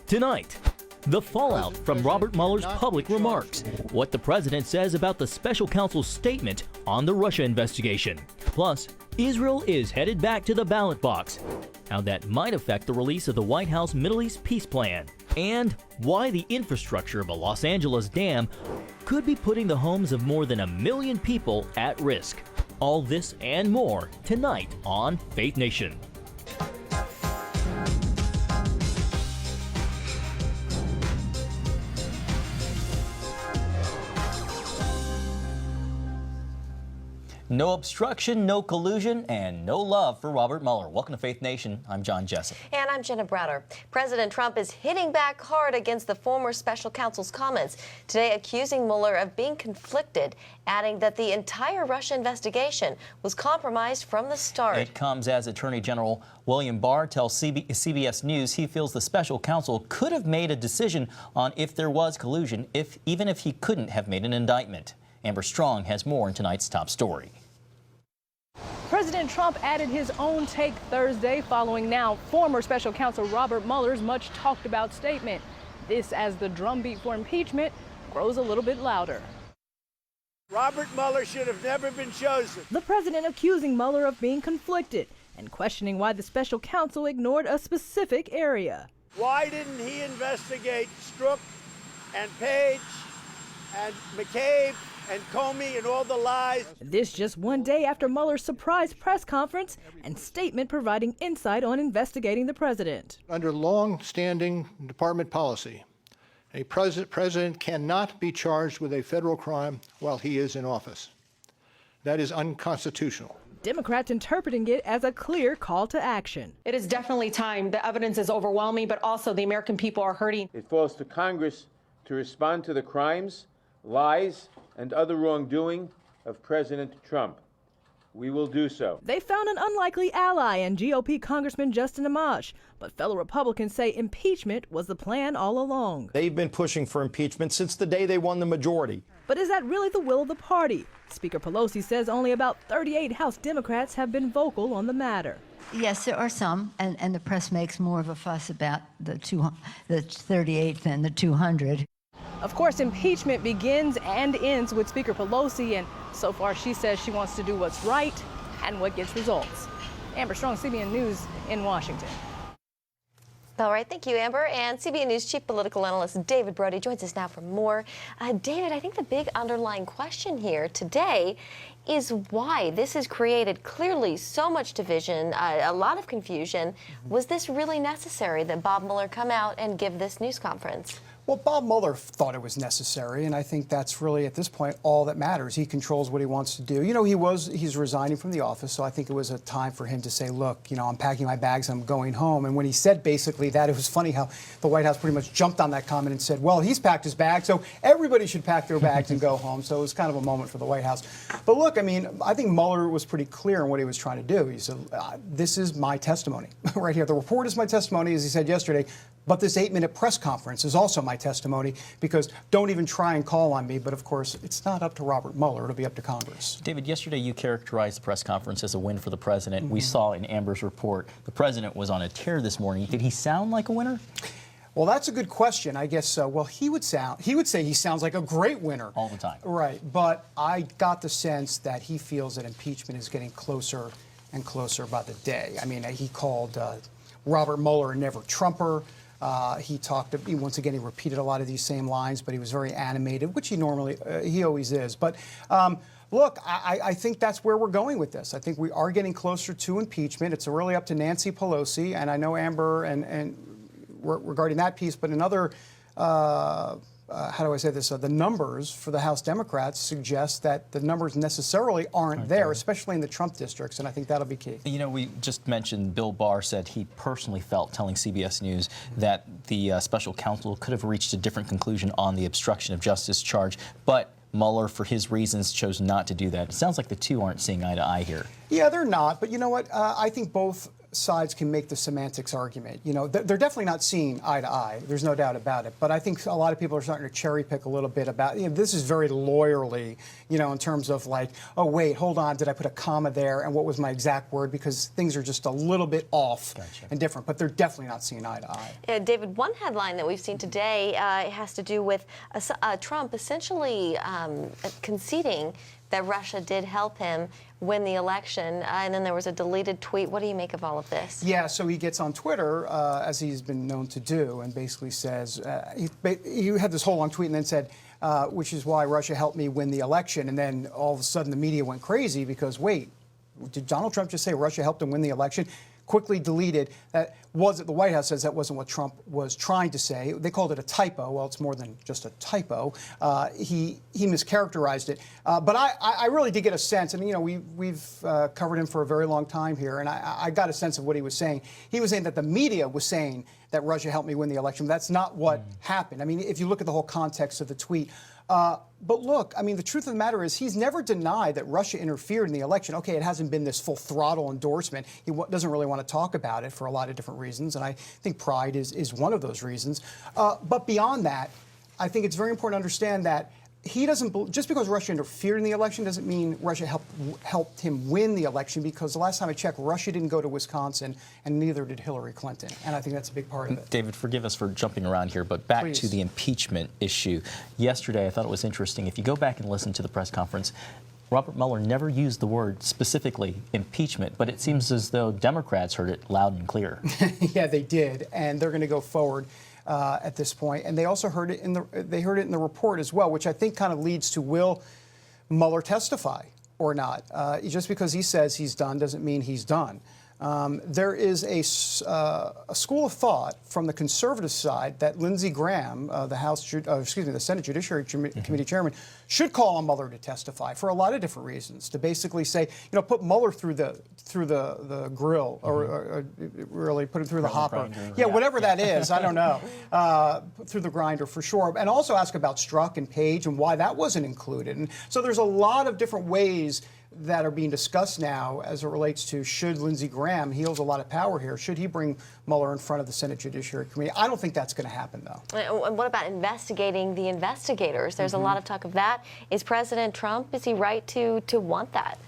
Tonight, the fallout from Robert Mueller's public remarks, what the president says about the special counsel's statement on the Russia investigation. Plus, Israel is headed back to the ballot box, how that might affect the release of the White House Middle East peace plan, and why the infrastructure of a Los Angeles dam could be putting the homes of more than 1 million people at risk. All this and more tonight on Faith Nation. No obstruction, no collusion, and no love for Robert Mueller. Welcome to Faith Nation. I'm John Jessup. And I'm Jenna Browder. President Trump is hitting back hard against the former special counsel's comments, today accusing Mueller of being conflicted, adding that the entire Russia investigation was compromised from the start. It comes as Attorney General William Barr tells CBS News he feels the special counsel could have made a decision on if there was collusion, even if he couldn't have made an indictment. Amber Strong has more in tonight's top story. President Trump added his own take Thursday following now former special counsel Robert Mueller's much talked about statement. This as the drumbeat for impeachment grows a little bit louder. Robert Mueller should have never been chosen. The president accusing Mueller of being conflicted and questioning why the special counsel ignored a specific area. Why didn't he investigate Strzok and Page and McCabe and Comey and all the lies? This just one day after Mueller's surprise press conference and statement providing insight on investigating the president. Under long-standing department policy, a president cannot be charged with a federal crime while he is in office. That is unconstitutional. Democrats interpreting it as a clear call to action. It is definitely time. The evidence is overwhelming, but also the American people are hurting. It falls to Congress to respond to the crimes, lies, and other wrongdoing of President Trump. We will do so. They found an unlikely ally in GOP Congressman Justin Amash, but fellow Republicans say impeachment was the plan all along. They've been pushing for impeachment since the day they won the majority. But is that really the will of the party? Speaker Pelosi says only about 38 House Democrats have been vocal on the matter. Yes, there are some, and the press makes more of a fuss about the 38 than the 200. Of course, impeachment begins and ends with Speaker Pelosi, and so far she says she wants to do what's right and what gets results. Amber Strong, CBN News in Washington. All right, thank you, Amber. And CBN News chief political analyst David Brody joins us now for more. David, I think the big underlying question here today is why this has created clearly so much division, a lot of confusion. Was this really necessary that Bob Mueller come out and give this news conference? Well, Bob Mueller thought it was necessary, and I think that's really, at this point, all that matters. He controls what he wants to do. You know, he's resigning from the office, so I think it was a time for him to say, look, you know, I'm packing my bags, I'm going home. And when he said basically that, it was funny how the White House pretty much jumped on that comment and said, well, he's packed his bag, so everybody should pack their bags and go home. So it was kind of a moment for the White House. But look, I mean, I think Mueller was pretty clear in what he was trying to do. He said, this is my testimony right here. The report is my testimony, as he said yesterday. But this 8-minute press conference is also my testimony, because don't even try and call on me. But of course, it's not up to Robert Mueller. It'll be up to Congress. David, yesterday you characterized the press conference as a win for the president. We saw in Amber's report the president was on a tear this morning. Did he sound like a winner? Well, that's a good question. I guess well, he would say he sounds like a great winner all the time. Right. But I got the sense that he feels that impeachment is getting closer and closer by the day. I mean, he called Robert Mueller a never-Trumper. He talked, once again, he repeated a lot of these same lines, but he was very animated, which he always is. But look, I think that's where we're going with this. I think we are getting closer to impeachment. It's really up to Nancy Pelosi, and I know Amber and regarding that piece, but another, how do I say this? The numbers for the House Democrats suggest that the numbers necessarily aren't there, especially in the Trump districts, and I think that'll be key. You know, we just mentioned Bill Barr said he personally felt, telling CBS News, that the special counsel could have reached a different conclusion on the obstruction of justice charge, but Mueller, for his reasons, chose not to do that. It sounds like the two aren't seeing eye to eye here. Yeah, they're not, but you know what? I think both sides can make the semantics argument. You know, they're definitely not seeing eye to eye. There's no doubt about it. But I think a lot of people are starting to cherry pick a little bit about, you know, this is very lawyerly, you know, in terms of like, oh, wait, hold on, did I put a comma there? And what was my exact word? Because things are just a little bit off and different. But they're definitely not seeing eye to eye. David, one headline that we've seen today has to do with Trump essentially conceding that Russia did help him win the election, and then there was a deleted tweet. What do you make of all of this? Yeah, so he gets on Twitter, as he's been known to do, and basically says, he had this whole long tweet and then said, which is why Russia helped me win the election. And then all of a sudden the media went crazy because, wait, did Donald Trump just say Russia helped him win the election? Quickly deleted. The White House says that wasn't what Trump was trying to say. They called it a typo. Well, it's more than just a typo. He mischaracterized it. But I really did get a sense, and you know, we've covered him for a very long time here, and I got a sense of what he was saying. He was saying that the media was saying that Russia helped me win the election. That's not what happened. I mean, if you look at the whole context of the tweet. But look, I mean, the truth of the matter is he's never denied that Russia interfered in the election. Okay, it hasn't been this full throttle endorsement. He doesn't really want to talk about it for a lot of different reasons, and I think pride is one of those reasons. But beyond that, I think it's very important to understand that he doesn't, just because Russia interfered in the election doesn't mean Russia helped him win the election, because the last time I checked, Russia didn't go to Wisconsin, and neither did Hillary Clinton. And I think that's a big part of it. David, forgive us for jumping around here, but back to the impeachment issue. Yesterday, I thought it was interesting. If you go back and listen to the press conference, Robert Mueller never used the word specifically impeachment, but it seems as though Democrats heard it loud and clear. Yeah, they did, and they're going to go forward at this point. And they also heard it in the report as well, which I think kind of leads to, will Mueller testify or not? Just because he says he's done doesn't mean he's done. There is a school of thought from the conservative side that Lindsey Graham, the Senate Judiciary Committee chairman, should call on Mueller to testify for a lot of different reasons. To basically say, you know, put Mueller through the grill, or really put him through the hopper. Yeah, whatever that is, I don't know. Through the grinder for sure, and also ask about Strzok and Page and why that wasn't included. And so there's a lot of different ways that are being discussed now as it relates to, should Lindsey Graham, he holds a lot of power here, should he bring Mueller in front of the Senate Judiciary Committee? I don't think that's going to happen, though. And what about investigating the investigators? There's a lot of talk of that. Is President Trump, is he right to want that?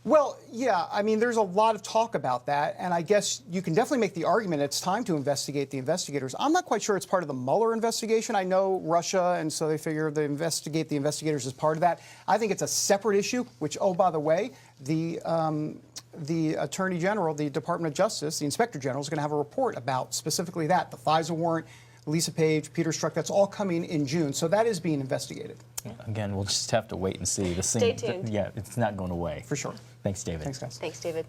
Well, yeah, I mean, there's a lot of talk about that, and I guess you can definitely make the argument it's time to investigate the investigators. I'm not quite sure it's part of the Mueller investigation. I know Russia, and so they figure they investigate the investigators as part of that. I think it's a separate issue, which, oh, by the way, the Attorney General, the Department of Justice, the Inspector General is going to have a report about specifically that, the FISA warrant, Lisa Page, Peter Strzok, that's all coming in June. So that is being investigated. Again, we'll just have to wait and see. Stay tuned. Yeah, it's not going away. For sure. Thanks, David. Thanks, guys. Thanks, David.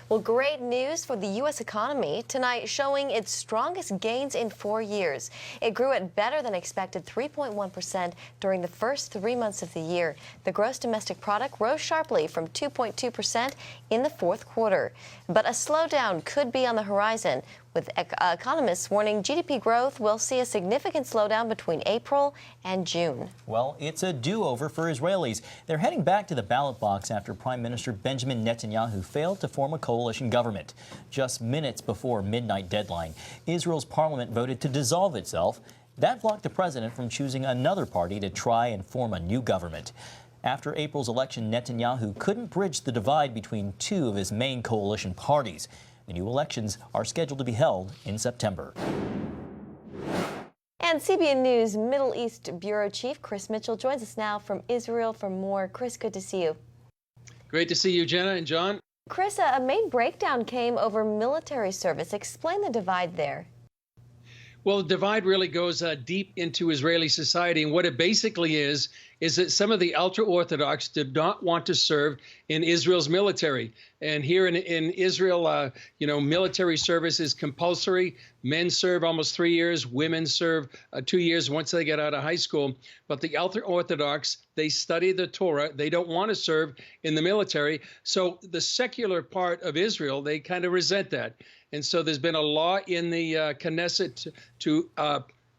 Well, great news for the U.S. economy tonight, showing its strongest gains in 4 years. It grew at better than expected 3.1% during the first 3 months of the year. The gross domestic product rose sharply from 2.2% in the fourth quarter. But a slowdown could be on the horizon, with economists warning GDP growth will see a significant slowdown between April and June. Well, it's a do-over for Israelis. They're heading back to the ballot box after Prime Minister Benjamin Netanyahu failed to form a coalition government. Just minutes before midnight deadline, Israel's parliament voted to dissolve itself. That blocked the president from choosing another party to try and form a new government. After April's election, Netanyahu couldn't bridge the divide between two of his main coalition parties. The new elections are scheduled to be held in September. And CBN News Middle East Bureau Chief Chris Mitchell joins us now from Israel for more. Chris, good to see you. Great to see you, Jenna and John. Chris, a main breakdown came over military service. Explain the divide there. Well, the divide really goes deep into Israeli society, and what it basically is that some of the ultra-Orthodox did not want to serve in Israel's military. And here in Israel, military service is compulsory. Men serve almost 3 years. Women serve 2 years once they get out of high school. But the ultra-Orthodox, they study the Torah. They don't want to serve in the military. So the secular part of Israel, they kind of resent that. And so there's been a law in the Knesset to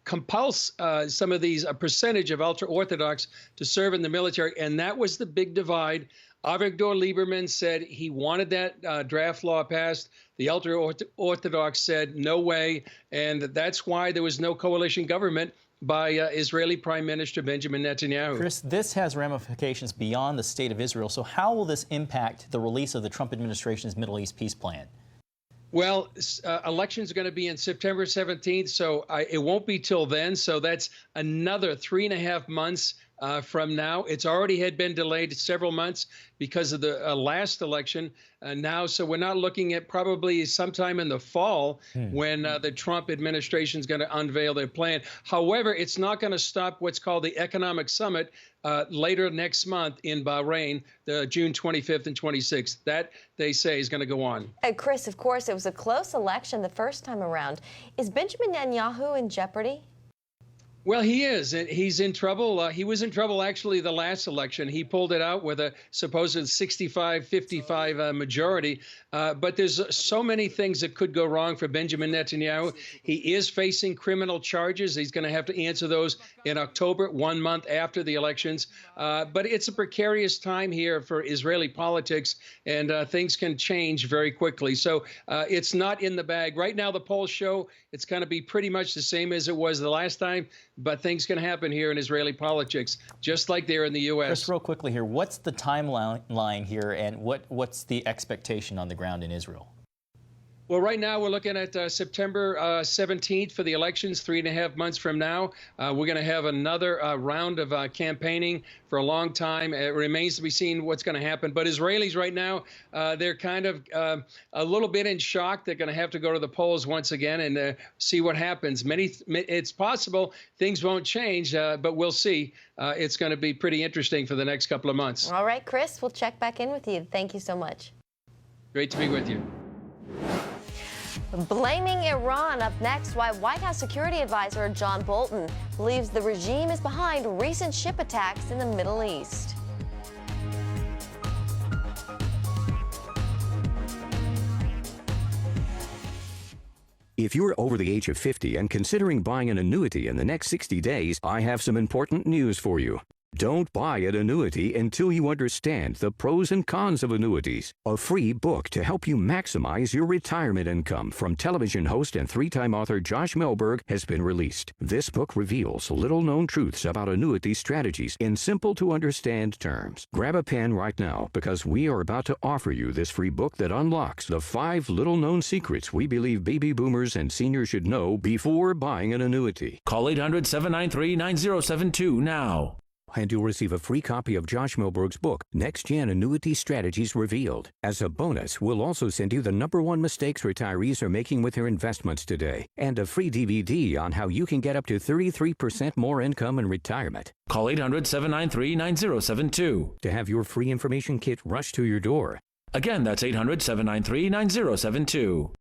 compel some of these, a percentage of ultra-Orthodox to serve in the military. And that was the big divide Avigdor Lieberman said he wanted that draft law passed. The ultra-Orthodox said no way, and that's why there was no coalition government by Israeli Prime Minister Benjamin Netanyahu. Chris, this has ramifications beyond the state of Israel. So how will this impact the release of the Trump administration's Middle East peace plan? Well, elections are going to be in September 17th, so it won't be till then. So that's another 3.5 months from now. It's already had been delayed several months because of the last election now. So we're not looking at probably sometime in the fall when the Trump administration is going to unveil their plan. However, it's not going to stop what's called the Economic Summit later next month in Bahrain, the June 25th and 26th. That, they say, is going to go on. Chris, of course, it was a close election the first time around. Is Benjamin Netanyahu in jeopardy? Well, he is. He's in trouble. He was in trouble, actually, the last election. He pulled it out with a supposed 65-55 majority. But there's so many things that could go wrong for Benjamin Netanyahu. He is facing criminal charges. He's going to have to answer those in October, 1 month after the elections. But it's a precarious time here for Israeli politics, and things can change very quickly. So it's not in the bag. Right now, the polls show it's going to be pretty much the same as it was the last time. But things can happen here in Israeli politics, just like there in the U.S. Chris, real quickly here, what's the timeline here, and what's the expectation on the ground in Israel? Well, right now we're looking at September 17th for the elections, 3.5 months from now. We're going to have another round of campaigning for a long time. It remains to be seen what's going to happen. But Israelis right now, they're kind of a little bit in shock. They're going to have to go to the polls once again and see what happens. It's possible things won't change, but we'll see. It's going to be pretty interesting for the next couple of months. All right, Chris, we'll check back in with you. Thank you so much. Great to be with you. Blaming Iran up next, why White House Security Advisor John Bolton believes the regime is behind recent ship attacks in the Middle East. If you're over the age of 50 and considering buying an annuity in the next 60 days, I have some important news for you. Don't buy an annuity until you understand the pros and cons of annuities. A free book to help you maximize your retirement income from television host and 3-time author Josh Melberg has been released. This book reveals little-known truths about annuity strategies in simple-to-understand terms. Grab a pen right now because we are about to offer you this free book that unlocks the 5 little-known secrets we believe baby boomers and seniors should know before buying an annuity. Call 800-793-9072 now. And you'll receive a free copy of Josh Melberg's book, Next Gen Annuity Strategies Revealed. As a bonus, we'll also send you the #1 mistakes retirees are making with their investments today, and a free DVD on how you can get up to 33% more income in retirement. Call 800-793-9072 to have your free information kit rush to your door. Again, that's 800-793-9072.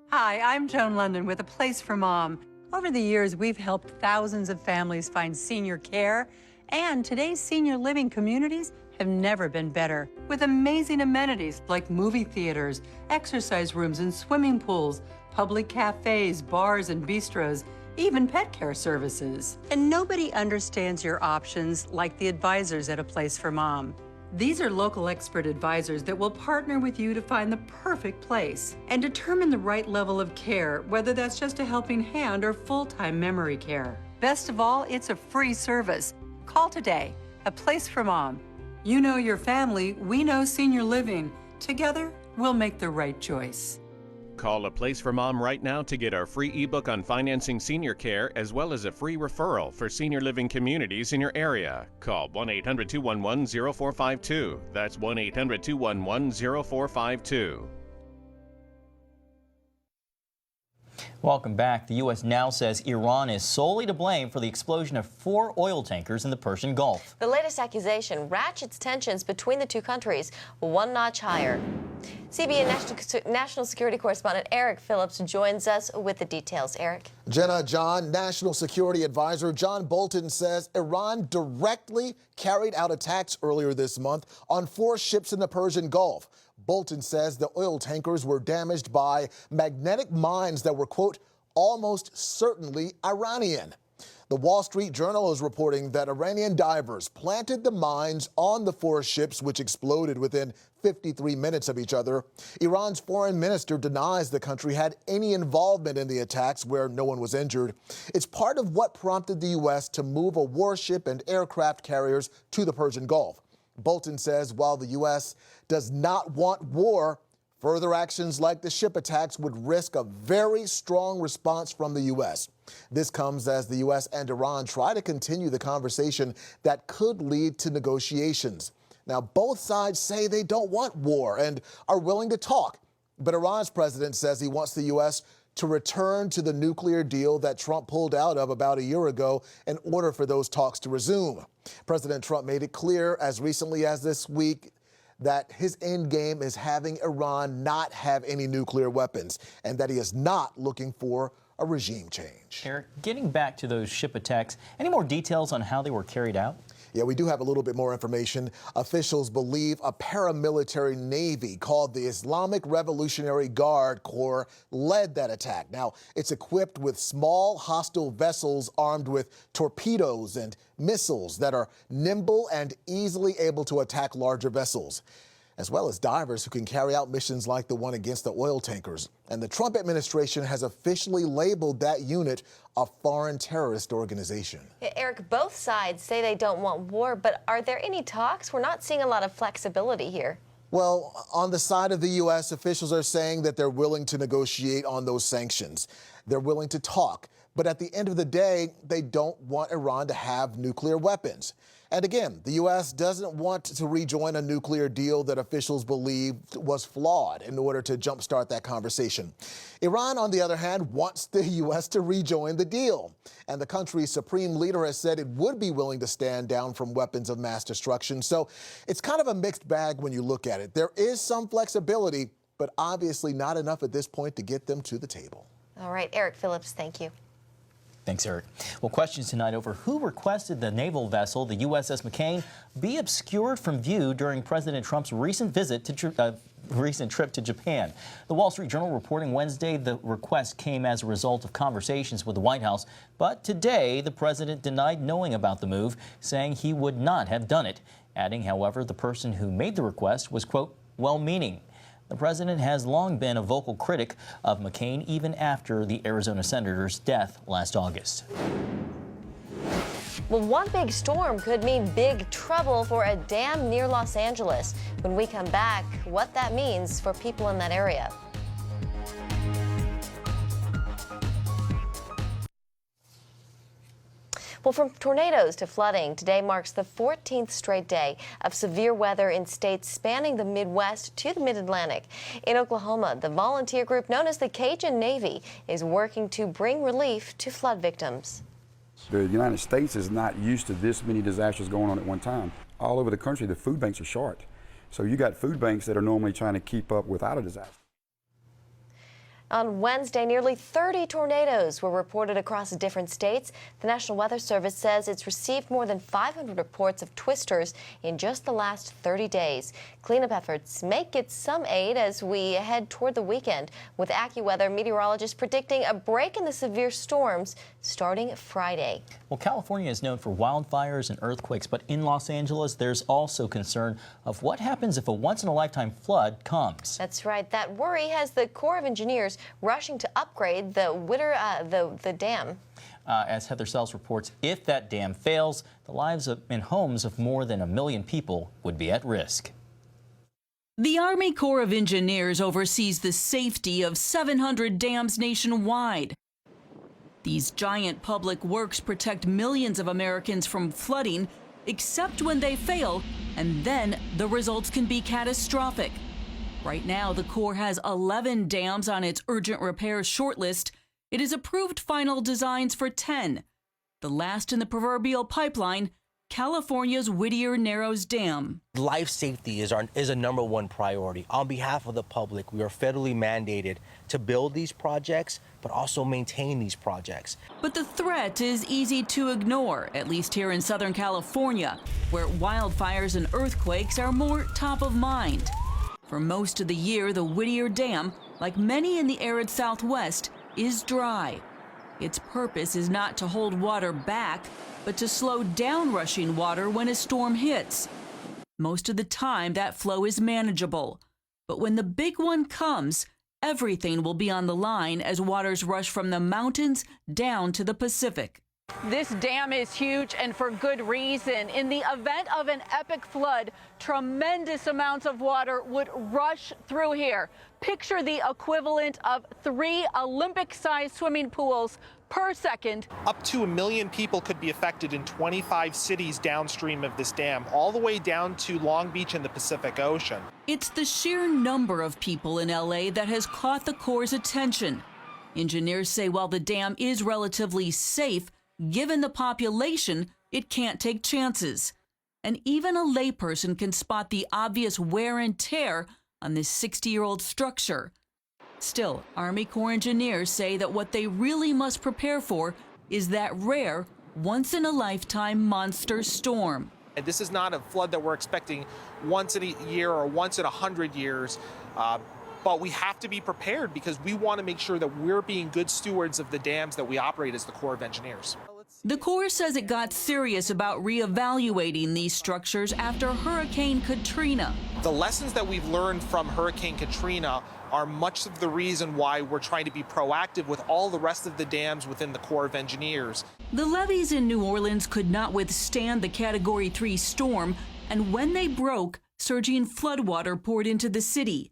Hi, I'm Joan London with A Place for Mom. Over the years, we've helped thousands of families find senior care, and today's senior living communities have never been better. With amazing amenities like movie theaters, exercise rooms and swimming pools, public cafes, bars and bistros, even pet care services. And nobody understands your options like the advisors at A Place for Mom. These are local expert advisors that will partner with you to find the perfect place and determine the right level of care, whether that's just a helping hand or full-time memory care. Best of all, it's a free service. Call today. A Place for Mom. You know your family, we know senior living. Together, we'll make the right choice. Call A Place for Mom right now to get our free ebook on financing senior care, as well as a free referral for senior living communities in your area. Call 1-800-211-0452. That's 1-800-211-0452. Welcome back. The U.S. now says Iran is solely to blame for the explosion of 4 oil tankers in the Persian Gulf. The latest accusation ratchets tensions between the two countries one notch higher. CBN National Security Correspondent Eric Phillips joins us with the details. Eric. Jenna, John, National Security Advisor John Bolton says Iran directly carried out attacks earlier this month on 4 ships in the Persian Gulf. Bolton says the oil tankers were damaged by magnetic mines that were, quote, almost certainly Iranian. The Wall Street Journal is reporting that Iranian divers planted the mines on the 4 ships, which exploded within 53 minutes of each other. Iran's foreign minister denies the country had any involvement in the attacks, where no one was injured. It's part of what prompted the U.S. to move a warship and aircraft carriers to the Persian Gulf. Bolton says while the U.S. does not want war, further actions like the ship attacks would risk a very strong response from the U.S. This comes as the U.S. and Iran try to continue the conversation that could lead to negotiations. Now, both sides say they don't want war and are willing to talk. But Iran's president says he wants the U.S. to return to the nuclear deal that Trump pulled out of about a year ago in order for those talks to resume. President Trump made it clear as recently as this week that his end game is having Iran not have any nuclear weapons and that he is not looking for a regime change. Eric, getting back to those ship attacks, any more details on how they were carried out? Yeah, we do have a little bit more information. Officials believe a paramilitary navy called the Islamic Revolutionary Guard Corps led that attack. Now, it's equipped with small hostile vessels armed with torpedoes and missiles that are nimble and easily able to attack larger vessels, as well as divers who can carry out missions like the one against the oil tankers. And the Trump administration has officially labeled that unit a foreign terrorist organization. Yeah, Eric, both sides say they don't want war, but are there any talks? We're not seeing a lot of flexibility here. Well, on the side of the U.S., officials are saying that they're willing to negotiate on those sanctions. They're willing to talk. But at the end of the day, they don't want Iran to have nuclear weapons. And again, the U.S. doesn't want to rejoin a nuclear deal that officials believe was flawed in order to jumpstart that conversation. Iran, on the other hand, wants the U.S. to rejoin the deal. And the country's supreme leader has said it would be willing to stand down from weapons of mass destruction. So it's kind of a mixed bag when you look at it. There is some flexibility, but obviously not enough at this point to get them to the table. All right, Eric Phillips, thank you. Thanks, Eric. Well, questions tonight over who requested the naval vessel, the USS McCain, be obscured from view during President Trump's recent trip to Japan. The Wall Street Journal reporting Wednesday the request came as a result of conversations with the White House. But today, the president denied knowing about the move, saying he would not have done it, adding, however, the person who made the request was, quote, well-meaning. The president has long been a vocal critic of McCain, even after the Arizona senator's death last August. Well, one big storm could mean big trouble for a dam near Los Angeles. When we come back, what that means for people in that area. Well, from tornadoes to flooding, today marks the 14th straight day of severe weather in states spanning the Midwest to the Mid-Atlantic. In Oklahoma, the volunteer group known as the Cajun Navy is working to bring relief to flood victims. The United States is not used to this many disasters going on at one time. All over the country, the food banks are short. So you got food banks that are normally trying to keep up without a disaster. On Wednesday, nearly 30 tornadoes were reported across different states. The National Weather Service says it's received more than 500 reports of twisters in just the last 30 days. Cleanup efforts may get some aid as we head toward the weekend, with AccuWeather meteorologists predicting a break in the severe storms starting Friday. Well, California is known for wildfires and earthquakes, but in Los Angeles, there's also concern of what happens if a once-in-a-lifetime flood comes. That's right. That worry has the Corps of Engineers rushing to upgrade the Whittier Dam. As Heather Sells reports, if that dam fails, the lives and homes of more than 1 million people would be at risk. The Army Corps of Engineers oversees the safety of 700 dams nationwide. These giant public works protect millions of Americans from flooding, except when they fail, and then the results can be catastrophic. Right now, the Corps has 11 dams on its urgent repairs shortlist. It has approved final designs for 10. The last in the proverbial pipeline, California's Whittier Narrows Dam. Life safety is a #1 priority. On behalf of the public, we are federally mandated to build these projects, but also maintain these projects. But the threat is easy to ignore, at least here in Southern California, where wildfires and earthquakes are more top of mind. For most of the year, the Whittier Dam, like many in the arid Southwest, is dry. Its purpose is not to hold water back, but to slow down rushing water when a storm hits. Most of the time, that flow is manageable. But when the big one comes, everything will be on the line as waters rush from the mountains down to the Pacific. This dam is huge, and for good reason. In the event of an epic flood, tremendous amounts of water would rush through here. Picture the equivalent of 3 Olympic-sized swimming pools per second. Up to 1 million people could be affected in 25 cities downstream of this dam, all the way down to Long Beach and the Pacific Ocean. It's the sheer number of people in LA that has caught the Corps' attention. Engineers say while the dam is relatively safe, given the population, it can't take chances. And even a layperson can spot the obvious wear and tear on this 60-year-old structure. Still, Army Corps engineers say that what they really must prepare for is that rare, once-in-a-lifetime monster storm. And this is not a flood that we're expecting once in a year or once in 100 years. But we have to be prepared because we want to make sure that we're being good stewards of the dams that we operate as the Corps of Engineers. The Corps says it got serious about reevaluating these structures after Hurricane Katrina. The lessons that we've learned from Hurricane Katrina are much of the reason why we're trying to be proactive with all the rest of the dams within the Corps of Engineers. The levees in New Orleans could not withstand the Category 3 storm, and when they broke, surging floodwater poured into the city.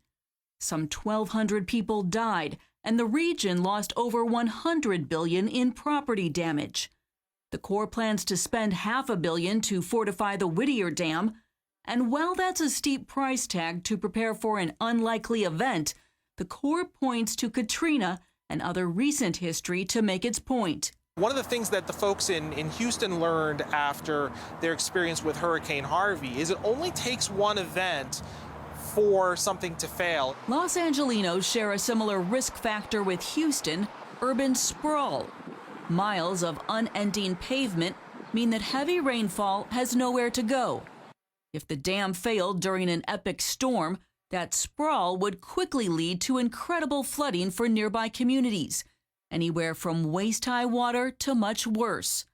Some 1,200 people died, and the region lost over $100 billion in property damage. The Corps plans to spend $500 million to fortify the Whittier Dam, and while that's a steep price tag to prepare for an unlikely event, the Corps points to Katrina and other recent history to make its point. One of the things that the folks in Houston learned after their experience with Hurricane Harvey is it only takes one event for something to fail. Los Angelinos share a similar risk factor with Houston, urban sprawl. Miles of unending pavement mean that heavy rainfall has nowhere to go. If the dam failed during an epic storm, that sprawl would quickly lead to incredible flooding for nearby communities, anywhere from waist-high water to much worse.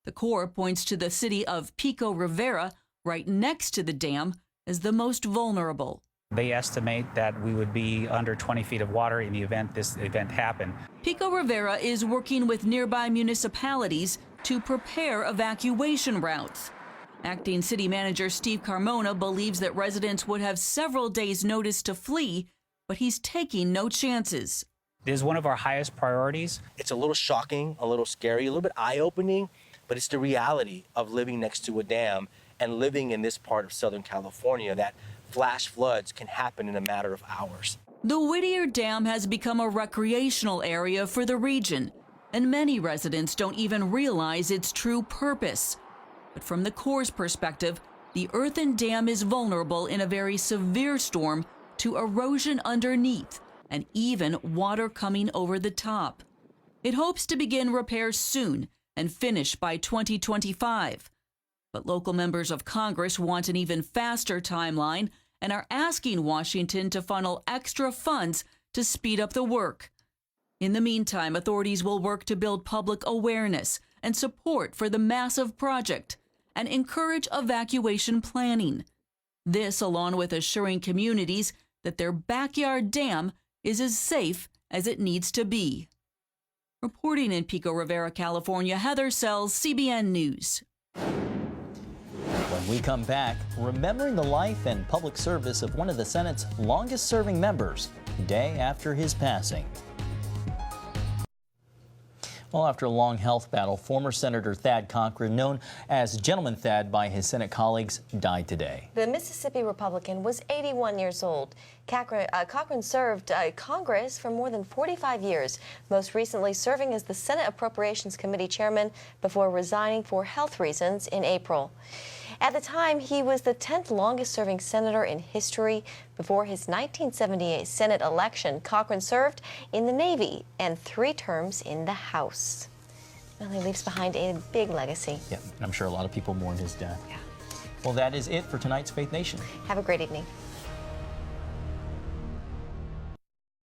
The Corps points to the city of Pico Rivera, right next to the dam, as the most vulnerable. They estimate that we would be under 20 feet of water in the event this event happened. Pico Rivera is working with nearby municipalities to prepare evacuation routes. Acting City Manager Steve Carmona believes that residents would have several days' notice to flee, but he's taking no chances. It is one of our highest priorities. It's a little shocking, a little scary, a little bit eye-opening, but it's the reality of living next to a dam and living in this part of Southern California that flash floods can happen in a matter of hours. The Whittier Dam has become a recreational area for the region, and many residents don't even realize its true purpose. But from the Corps' perspective, the earthen dam is vulnerable in a very severe storm to erosion underneath and even water coming over the top. It hopes to begin repairs soon and finish by 2025. But local members of Congress want an even faster timeline and are asking Washington to funnel extra funds to speed up the work. In the meantime, authorities will work to build public awareness and support for the massive project and encourage evacuation planning. This, along with assuring communities that their backyard dam is as safe as it needs to be. Reporting in Pico Rivera, California, Heather Sells, CBN News. When we come back, remembering the life and public service of one of the Senate's longest-serving members, day after his passing. Well, after a long health battle, former Senator Thad Cochran, known as Gentleman Thad by his Senate colleagues, died today. The Mississippi Republican was 81 years old. Cochran served Congress for more than 45 years, most recently serving as the Senate Appropriations Committee chairman before resigning for health reasons in April. At the time, he was the 10th longest-serving senator in history. Before his 1978 Senate election, Cochran served in the Navy and 3 terms in the House. Well, he leaves behind a big legacy. Yeah, and I'm sure a lot of people mourn his death. Yeah. Well, that is it for tonight's Faith Nation. Have a great evening.